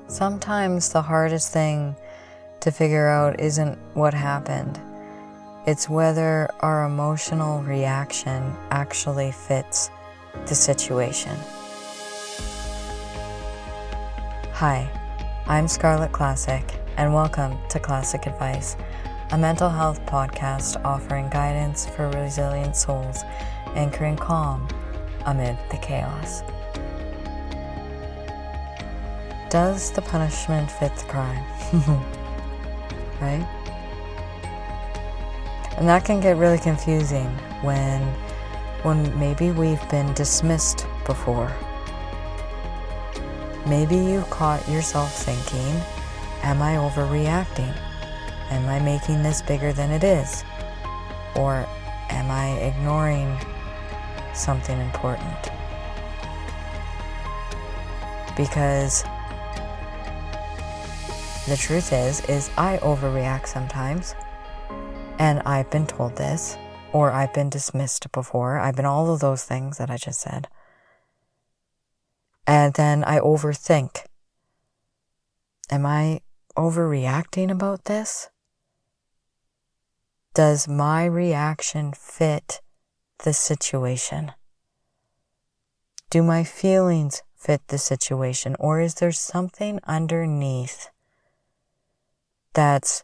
Sometimes the hardest thing to figure out isn't what happened. It's whether our emotional reaction actually fits the situation. Hi, I'm Scarlett Classic, and welcome to Classic Advice, a mental health podcast offering guidance for resilient souls, anchoring calm amid the chaos. Does the punishment fit the crime? Right? And that can get really confusing when maybe we've been dismissed before. Maybe you caught yourself thinking, am I overreacting? Am I making this bigger than it is? Or am I ignoring something important? Because the truth is I overreact sometimes, and I've been told this, or I've been dismissed before. I've been all of those things that I just said. And then I overthink. Am I overreacting about this? Does my reaction fit the situation? Do my feelings fit the situation? Or is there something underneath that's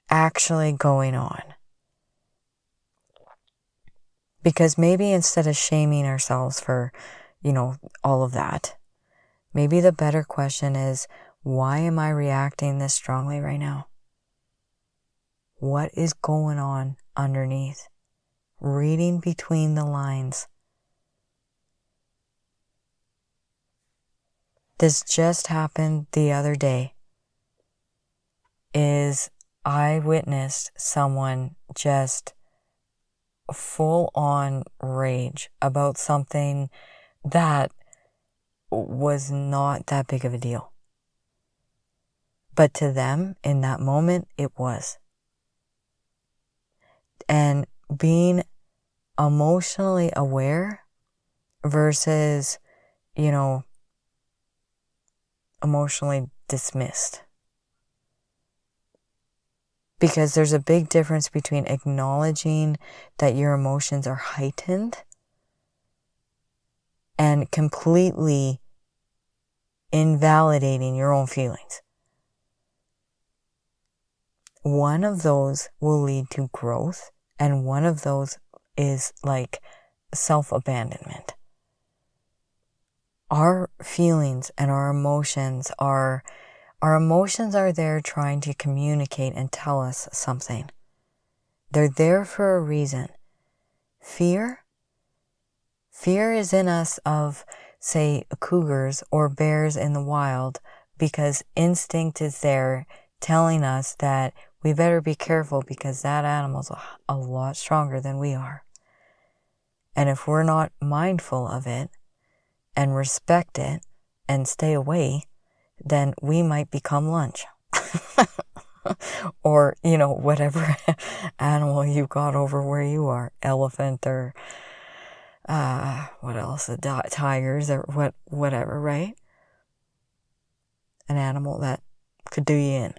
actually going on? Because maybe instead of shaming ourselves for, all of that, maybe the better question is, why am I reacting this strongly right now? What is going on underneath? Reading between the lines. This just happened the other day. I witnessed someone just full on rage about something that was not that big of a deal. But to them, in that moment, it was. And being emotionally aware versus, emotionally dismissed. Because there's a big difference between acknowledging that your emotions are heightened and completely invalidating your own feelings. One of those will lead to growth, and one of those is like self-abandonment. Our feelings and our emotions are there trying to communicate and tell us something. They're there for a reason. Fear is in us of, say, cougars or bears in the wild, because instinct is there telling us that we better be careful because that animal's a lot stronger than we are. And if we're not mindful of it and respect it and stay away, then we might become lunch. Or, whatever animal you got over where you are. Elephant or, what else? Tigers or whatever, right? An animal that could do you in.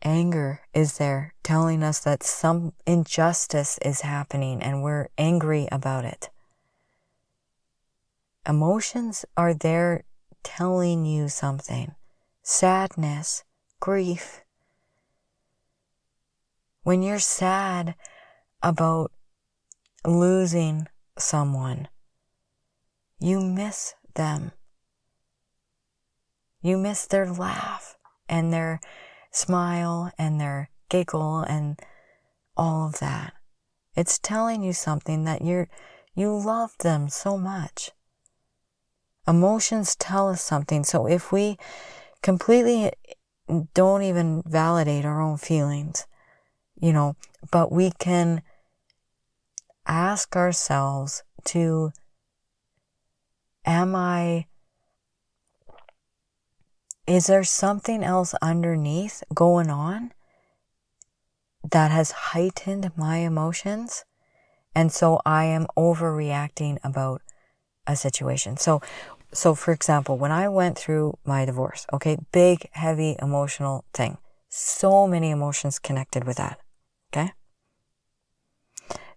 Anger is there telling us that some injustice is happening and we're angry about it. Emotions are there telling you something. Sadness, grief. When you're sad about losing someone, you miss them. You miss their laugh and their smile and their giggle and all of that. It's telling you something that you love them so much. Emotions tell us something. So if we completely don't even validate our own feelings, but we can ask ourselves to, is there something else underneath going on that has heightened my emotions? And so I am overreacting about a situation. So for example, when I went through my divorce, okay, big, heavy, emotional thing. So many emotions connected with that, okay?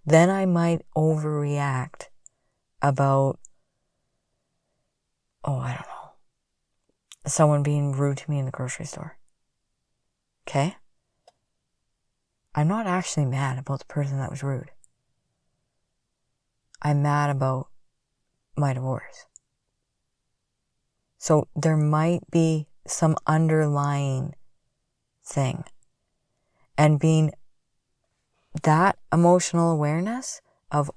Then I might overreact about, I don't know, someone being rude to me in the grocery store, okay? I'm not actually mad about the person that was rude. I'm mad about my divorce. So there might be some underlying thing. And being that emotional awareness of,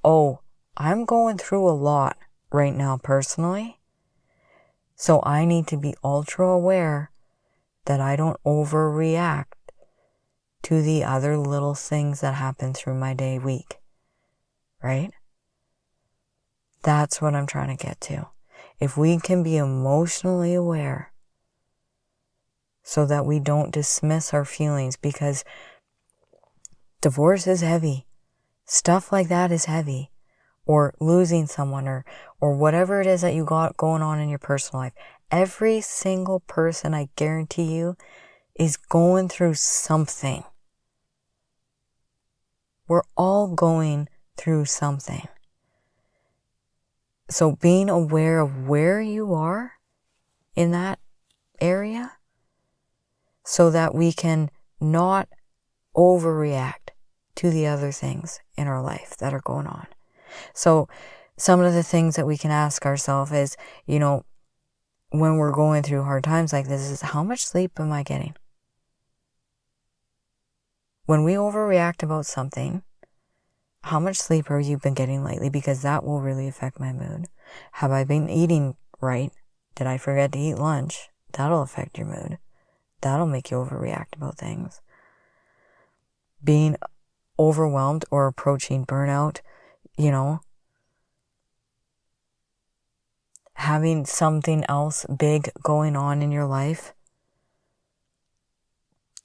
I'm going through a lot right now personally. So I need to be ultra aware that I don't overreact to the other little things that happen through my day, week. Right? That's what I'm trying to get to. If we can be emotionally aware so that we don't dismiss our feelings, because divorce is heavy. Stuff like that is heavy. Or losing someone or whatever it is that you got going on in your personal life. Every single person, I guarantee you, is going through something. We're all going through something. So being aware of where you are in that area so that we can not overreact to the other things in our life that are going on. So some of the things that we can ask ourselves is, when we're going through hard times like this, is how much sleep am I getting? When we overreact about something, how much sleep have you been getting lately? Because that will really affect my mood. Have I been eating right? Did I forget to eat lunch? That'll affect your mood. That'll make you overreact about things. Being overwhelmed or approaching burnout, having something else big going on in your life.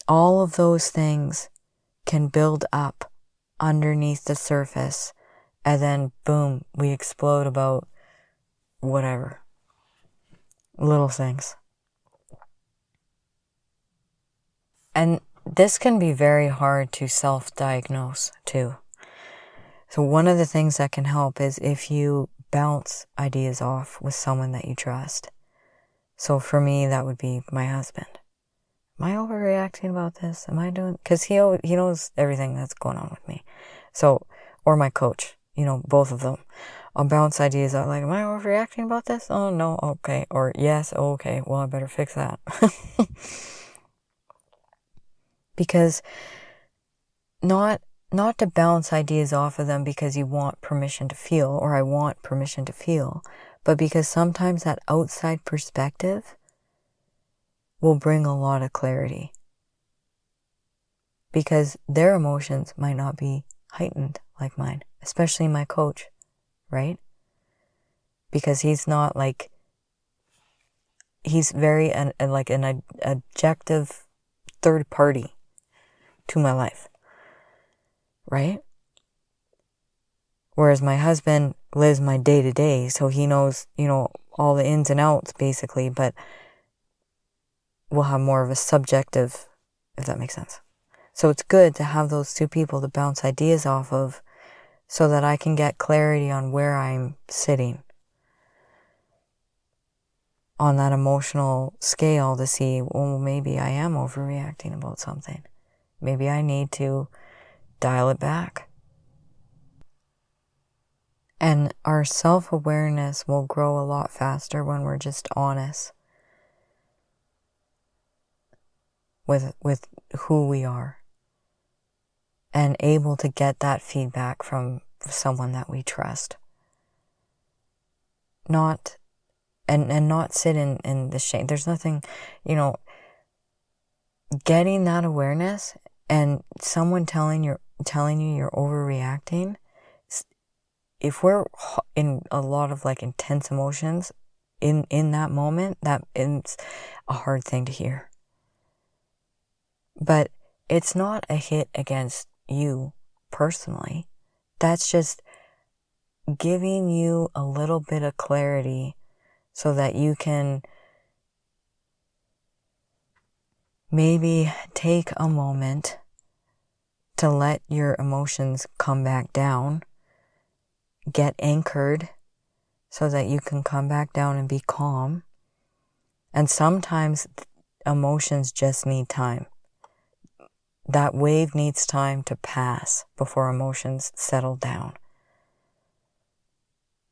All of those things can build up underneath the surface, and then boom, we explode about whatever. Little things. And this can be very hard to self-diagnose too. So one of the things that can help is if you bounce ideas off with someone that you trust. So for me, that would be my husband. Am I overreacting about this? Am I doing... Because he knows everything that's going on with me. So, or my coach, both of them. I'll bounce ideas out like, am I overreacting about this? Oh, no, okay. Or yes, okay, well, I better fix that. Because not to bounce ideas off of them because you want permission to feel, or I want permission to feel, but because sometimes that outside perspective will bring a lot of clarity. Because their emotions might not be heightened like mine, especially my coach, right? Because he's not he's very an objective third party to my life, right? Whereas my husband lives my day to day, so he knows, all the ins and outs basically, but we'll have more of a subjective, if that makes sense. So it's good to have those two people to bounce ideas off of so that I can get clarity on where I'm sitting on that emotional scale to see, well, maybe I am overreacting about something. Maybe I need to dial it back. And our self-awareness will grow a lot faster when we're just honest with who we are and able to get that feedback from someone that we trust. Not sit in the shame. There's nothing, getting that awareness and someone telling you you're overreacting. If we're in a lot of intense emotions in that moment, that it's a hard thing to hear. But it's not a hit against you personally. That's just giving you a little bit of clarity so that you can maybe take a moment to let your emotions come back down, get anchored so that you can come back down and be calm. And sometimes emotions just need time. That wave needs time to pass before emotions settle down.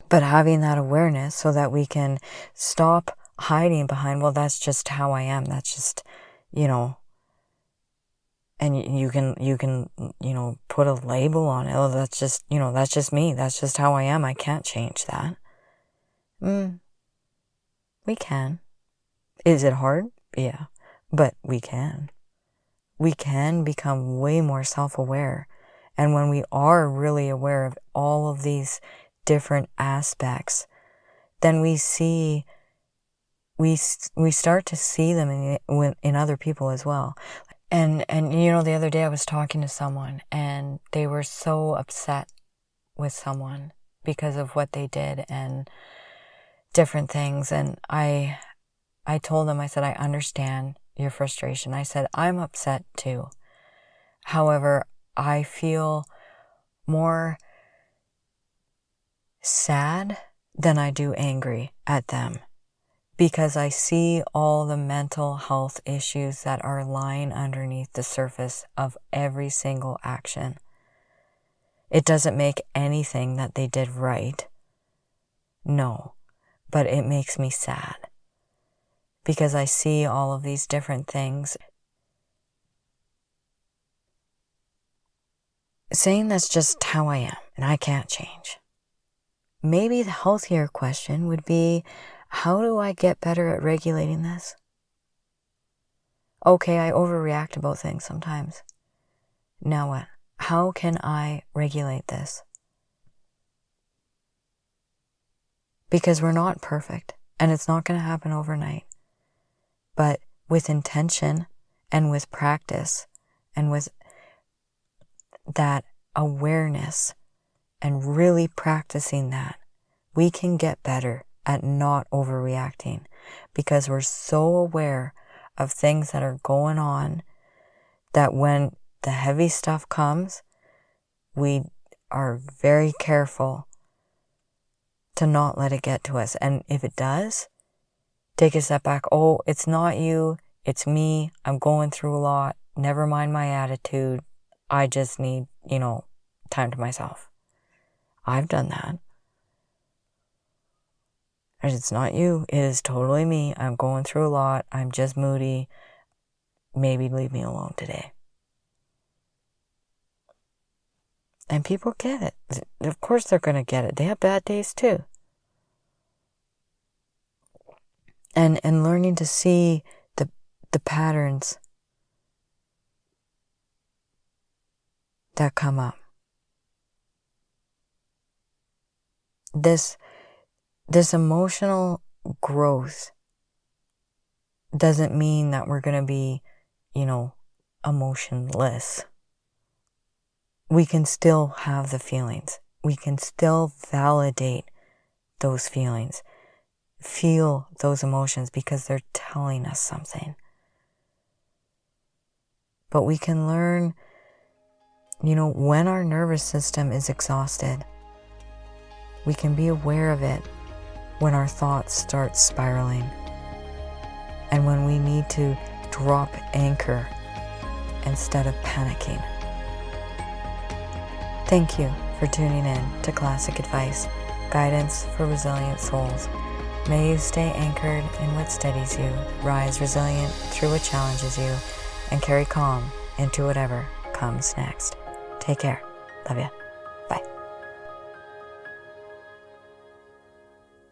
But having that awareness so that we can stop hiding behind, well, that's just how I am. That's just, and you can, put a label on it. Oh, that's just me. That's just how I am. I can't change that. We can. Is it hard? Yeah, but we can. We can become way more self-aware. And when we are really aware of all of these different aspects, then we start to see them in other people as well. And the other day I was talking to someone and they were so upset with someone because of what they did and different things. And I told them, I said, I understand your frustration. I said, I'm upset too. However, I feel more sad than I do angry at them because I see all the mental health issues that are lying underneath the surface of every single action. It doesn't make anything that they did right. No, but it makes me sad because I see all of these different things. Saying that's just how I am and I can't change. Maybe the healthier question would be, how do I get better at regulating this? Okay, I overreact about things sometimes. Now what? How can I regulate this? Because we're not perfect and it's not going to happen overnight. But with intention and with practice and with that awareness and really practicing that, we can get better at not overreacting because we're so aware of things that are going on that when the heavy stuff comes, we are very careful to not let it get to us. And if it does, take a step back. Oh, it's not you, it's me. I'm going through a lot. Never mind my attitude. I just need, time to myself. I've done that. And it's not you. It is totally me. I'm going through a lot. I'm just moody. Maybe leave me alone today. And people get it. Of course they're going to get it. They have bad days too. And learning to see the patterns that come up. This emotional growth doesn't mean that we're going to be, emotionless. We can still have the feelings. We can still validate those feelings. Feel those emotions because they're telling us something. But we can learn, when our nervous system is exhausted, we can be aware of it when our thoughts start spiraling and when we need to drop anchor instead of panicking. Thank you for tuning in to Classic Advice, guidance for resilient souls. May you stay anchored in what steadies you, rise resilient through what challenges you, and carry calm into whatever comes next. Take care. Love ya.